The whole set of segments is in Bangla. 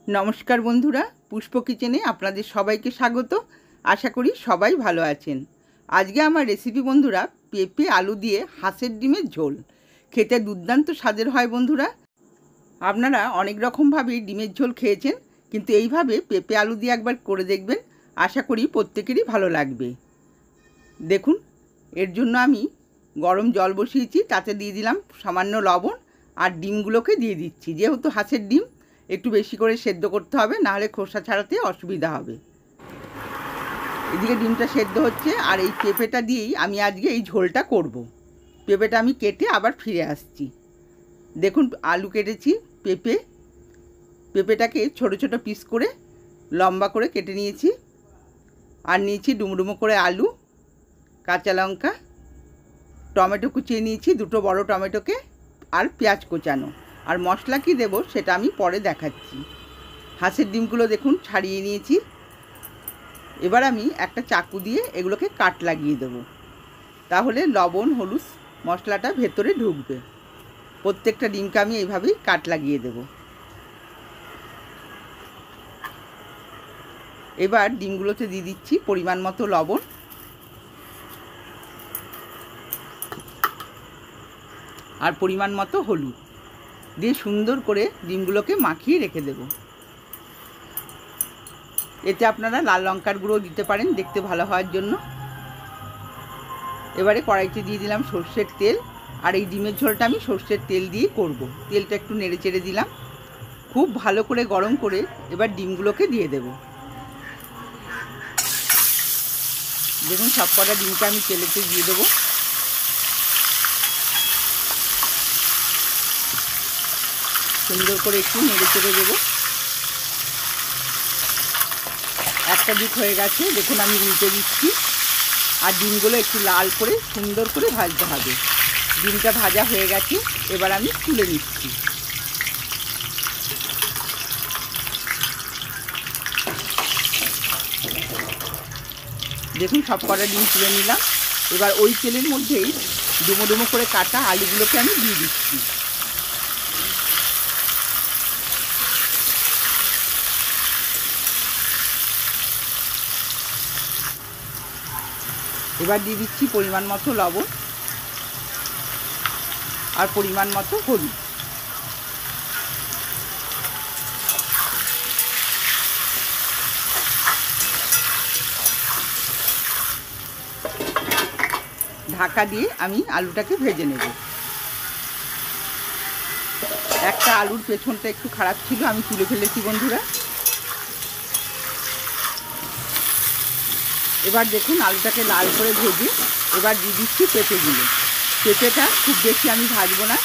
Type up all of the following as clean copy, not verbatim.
নমস্কার বন্ধুরা, পুষ্প কিচেনে আপনাদের সবাইকে স্বাগত। আশা করি সবাই ভালো আছেন। আজকে আমার রেসিপি বন্ধুরা, পেঁপে আলু দিয়ে হাঁসের ডিমের ঝোল। খেতে দুর্দান্ত স্বাদের হয় বন্ধুরা। আপনারা অনেক রকমভাবেই ডিমের ঝোল খেয়েছেন, কিন্তু এইভাবে পেঁপে আলু দিয়ে একবার করে দেখবেন। আশা করি প্রত্যেকেরই ভালো লাগবে। দেখুন, এর জন্য আমি গরম জল বসিয়েছি, তাতে দিয়ে দিলাম সামান্য লবণ আর ডিমগুলোকে দিয়ে দিচ্ছি। যেহেতু হাঁসের ডিম, একটু বেশি করে সেদ্ধ করতে হবে, নাহলে খোসা ছাড়াতে অসুবিধা হবে। এদিকে ডিমটা সেদ্ধ হচ্ছে, আর এই পেঁপেটা দিয়েই আমি আজকে এই ঝোলটা করব। পেঁপেটা আমি কেটে আবার ফিরে আসছি। দেখুন, আলু কেটেছি, পেঁপেটাকে ছোট ছোট পিস করে লম্বা করে কেটে নিয়েছি। আর নিয়েছি ডুমডুমো করে আলু, কাঁচা লঙ্কা, টমেটো কুচিয়ে নিয়েছি, দুটো বড় টমেটোকে, আর পেঁয়াজ কোচানো। আর মশলা কি দেব সেটা আমি পরে দেখাচ্ছি। হাঁসের ডিমগুলো দেখুন ছাড়িয়ে নিয়েছি। এবার আমি একটা চাকু দিয়ে এগুলোকে কাট লাগিয়ে দেব, তাহলে লবণ হলুদ মশলাটা ভেতরে ঢুকবে। প্রত্যেকটা ডিমকে আমি এইভাবেই কাট লাগিয়ে দেব। এবার ডিমগুলোতে দিয়ে দিচ্ছি পরিমাণ মতো লবণ আর পরিমাণ মতো হলুদ দিয়ে সুন্দর করে ডিমগুলোকে মাখিয়ে রেখে দেব। এতে আপনারা লাল লঙ্কার গুঁড়ো দিতে পারেন দেখতে ভালো হওয়ার জন্য। এবারে কড়াইতে দিয়ে দিলাম সর্ষের তেল, আর এই ডিমের ঝোলটা আমি সর্ষের তেল দিয়ে করব। তেলটা একটু নেড়ে চেড়ে দিলাম, খুব ভালো করে গরম করে এবার ডিমগুলোকে দিয়ে দেব। দেখুন, সব কটা ডিমটা আমি তেলেতে দিয়ে দেবো। সুন্দর করে একটু নেড়ে চেড়ে দেবো। একটা দিক হয়ে গেছে, দেখুন আমি উল্টে দিচ্ছি। আর ডিমগুলো একটু লাল করে সুন্দর করে ভাজতে হবে। ডিমটা ভাজা হয়ে গেছে, এবার আমি তুলে নিচ্ছি। দেখুন, সব কটা ডিম তুলে নিলাম। এবার ওই তেলের মধ্যেই ডুমো ডুমো করে কাটা আলুগুলোকে আমি দিয়ে দিচ্ছি। এবার দিয়ে দিচ্ছি পরিমাণ মতো লবণ আর পরিমাণ মতো হলুদ। ঢাকা দিয়ে আমি আলুটাকে ভেজে নেব। একটা আলুর পেছনটা একটু খারাপ ছিল, আমি তুলে ফেলেছি বন্ধুরা। এবার দেখুন, আলুটাকে লাল করে ভেজে এবার দিয়ে দিচ্ছি পেঁপেগুলো। পেঁপেটা খুব বেশি আমি ভাজবো না,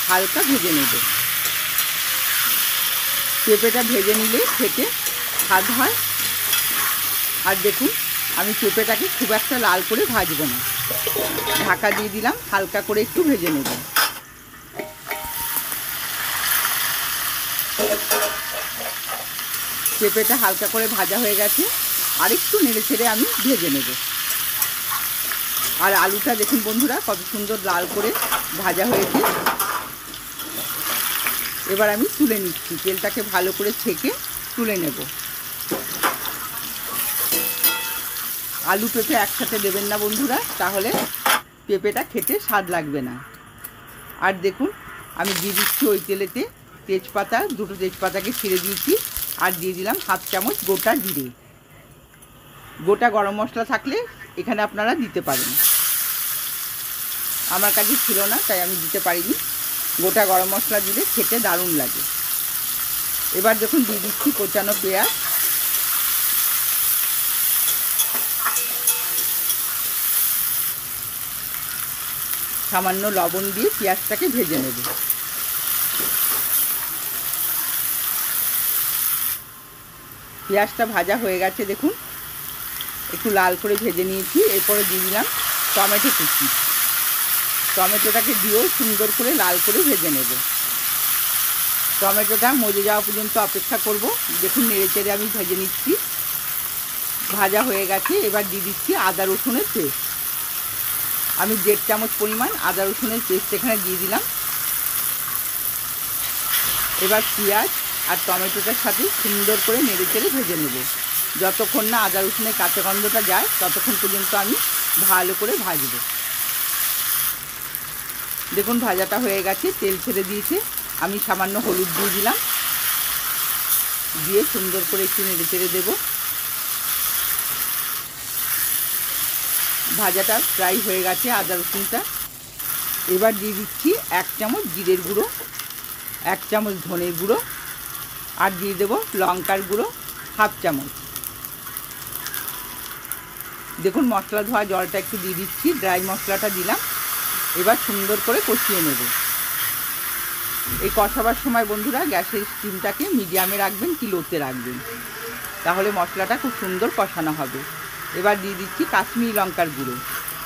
হালকা ভেজে নেব। পেঁপেটা ভেজে নিলে খেতে স্বাদ হয়। আর দেখুন, আমি পেঁপেটাকে খুব একটা লাল করে ভাজবো না, ঢাকা দিয়ে দিলাম, হালকা করে একটু ভেজে নেব। পেঁপেটা হালকা করে ভাজা হয়ে গেছে, আর একটু নেড়ে ছেড়ে আমি ভেজে নেব। আর আলুটা দেখুন বন্ধুরা, কত সুন্দর লাল করে ভাজা হয়েছে। এবার আমি তুলে নিচ্ছি, তেলটাকে ভালো করে ছেঁকে তুলে নেব। আলু পেঁপে একসাথে দেবেন না বন্ধুরা, তাহলে পেঁপেটা খেতে স্বাদ লাগবে না। আর দেখুন, আমি দিয়ে দিচ্ছি ওই তেলেতে তেজপাতা, দুটো তেজপাতাকে ছিঁড়ে দিয়েছি, আর দিয়ে দিলাম হাফ চামচ গোটা জিরে। গোটা গরম মশলা থাকলে এখানে আপনারা দিতে পারেন, আমার কাছে ছিল না তাই আমি দিতে পারিনি। গোটা গরম মশলা দিলে খেতে দারুণ লাগে। এবার দেখুন দিয়ে দিচ্ছি কোচানো পেঁয়াজ, সামান্য লবণ দিয়ে পেঁয়াজটাকে ভেজে নেব। পেঁয়াজটা ভাজা হয়ে গেছে, দেখুন একটু লাল করে ভেজে নিয়েছি। এরপরে দিয়ে দিলাম টমেটো কুচি। টমেটোটাকে দিয়েও সুন্দর করে লাল করে ভেজে নেব। টমেটোটা মজে যাওয়া পর্যন্ত অপেক্ষা করব। দেখুন, নেড়ে চেড়ে আমি ভেজে নিচ্ছি, ভাজা হয়ে গেছে। এবার দিয়ে দিচ্ছি আদা রসুনের পেস্ট। আমি 1.5 চামচ পরিমাণ আদা রসুনের পেস্ট এখানে দিয়ে দিলাম। এবার পেঁয়াজ আর টমেটোটার সাথে সুন্দর করে নেড়েচেড়ে ভেজে নেব। যতক্ষণ না আদা রসুনের কাঁচা গন্ধটা যায় ততক্ষণ পর্যন্ত আমি ভালো করে ভাজবো। দেখুন ভাজাটা হয়ে গেছে, তেল ছেড়ে দিয়েছে। আমি সামান্য হলুদ দিয়ে দিলাম, দিয়ে সুন্দর করে একটু নেড়েচেড়ে দেবো। ভাজাটা প্রায় হয়ে গেছে আদা রসুনটা। এবার দিয়ে দিচ্ছি 1 চামচ জিরের গুঁড়ো, 1 চামচ ধনের গুঁড়ো, আর দিয়ে দেবো লঙ্কার গুঁড়ো 1/2 চামচ। দেখুন মশলা ধোয়া জলটা একটু দিয়ে দিচ্ছি, ড্রাই মশলাটা দিলাম। এবার সুন্দর করে কষিয়ে নেব। এই কষাবার সময় বন্ধুরা গ্যাসের স্টিমটাকে মিডিয়ামে রাখবেন কি লোতে রাখবেন, তাহলে মশলাটা খুব সুন্দর কষানো হবে। এবার দিয়ে দিচ্ছি কাশ্মীরি লঙ্কার গুঁড়ো।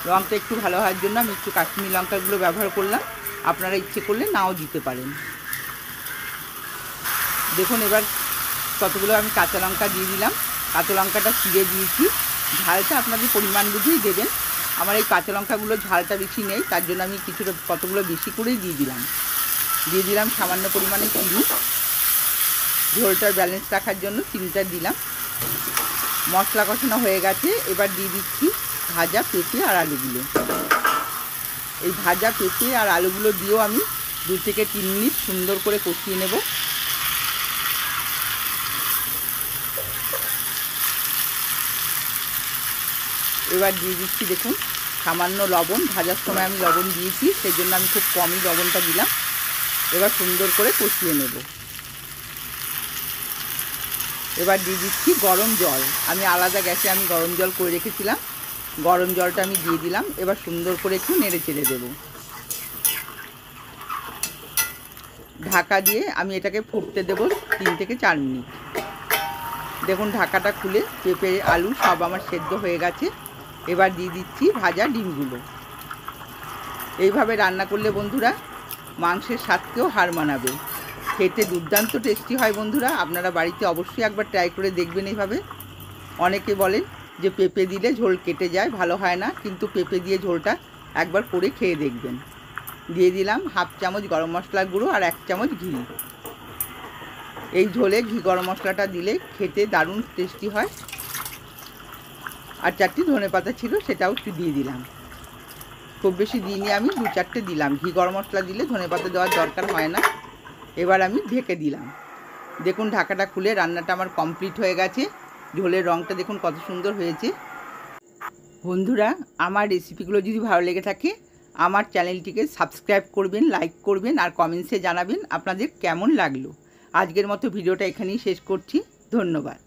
রঙটা একটু ভালো হওয়ার জন্য আমি একটু কাশ্মীরি লঙ্কার গুঁড়ো ব্যবহার করলাম, আপনারা ইচ্ছে করলে নাও দিতে পারেন। দেখুন এবার কতগুলো আমি কাঁচা লঙ্কা দিয়ে দিলাম, কাঁচা লঙ্কাটা চিড়ে দিয়েছি। ঝালটা আপনাদের পরিমাণ বুঝেই দেবেন। আমার এই কাঁচা লঙ্কাগুলো ঝালটা বেশি নেই, তার জন্য আমি কতগুলো বেশি করেই দিয়ে দিলাম সামান্য পরিমাণে চিনি, ঝোলটার ব্যালেন্স রাখার জন্য চিনিটা দিলাম। মশলা কষানো হয়ে গেছে, এবার দিয়ে দিচ্ছি ভাজা পেঁপে আর আলুগুলো। এই ভাজা পেঁপে আর আলুগুলো দিয়েও আমি 2 থেকে 3 মিনিট সুন্দর করে কষিয়ে নেব। এবার দিয়ে দিচ্ছি দেখুন সামান্য লবণ। ভাজার সময় আমি লবণ দিয়েছি, সেই জন্য আমি খুব কমই লবণটা দিলাম। এবার সুন্দর করে কষিয়ে নেব। এবার দিয়ে দিচ্ছি গরম জল। আমি আলাদা গ্যাসে আমি গরম জল করে রেখেছিলাম, গরম জলটা আমি দিয়ে দিলাম। এবার সুন্দর করে একটু নেড়ে চেড়ে দেবো। ঢাকা দিয়ে আমি এটাকে ফুটতে দেবো 3 থেকে 4 মিনিট। দেখুন ঢাকাটা খুলে পেঁপে আলু সব আমার সেদ্ধ হয়ে গেছে। এবার দিয়ে দিচ্ছি ভাজা ডিমগুলো। এইভাবে রান্না করলে বন্ধুরা মাংসের স্বাদকেও হার মানাবে। খেতে দুর্দান্ত টেস্টি হয় বন্ধুরা, আপনারা বাড়িতে অবশ্যই একবার ট্রাই করে দেখবেন এইভাবে। অনেকে বলেন যে পেঁপে দিলে ঝোল কেটে যায়, ভালো হয় না, কিন্তু পেঁপে দিয়ে ঝোলটা একবার করে খেয়ে দেখবেন। দিয়ে দিলাম 1/2 চামচ গরম মশলার গুঁড়ো আর 1 চামচ ঘি। এই ঝোলে ঘি গরম মশলাটা দিলে খেতে দারুণ টেস্টি হয়। আর 4টি ধনেপাতা ছিল, সেটাও একটু দিয়ে দিলাম। খুব বেশি দিইনি, আমি 2-4টে দিলাম। ঘি গরম মশলা দিলে ধনেপাতা দেওয়ার দরকার হয় না। এবার আমি ঢেকে দিলাম। দেখুন ঢাকাটা খুলে রান্নাটা আমার কমপ্লিট হয়ে গেছে। ঝোলের রঙটা দেখুন কত সুন্দর হয়েছে। বন্ধুরা আমার রেসিপিগুলো যদি ভালো লেগে থাকে আমার চ্যানেলটিকে সাবস্ক্রাইব করবেন, লাইক করবেন আর কমেন্টসে জানাবেন আপনাদের কেমন লাগলো। আজকের মতো ভিডিওটা এখানেই শেষ করছি। ধন্যবাদ।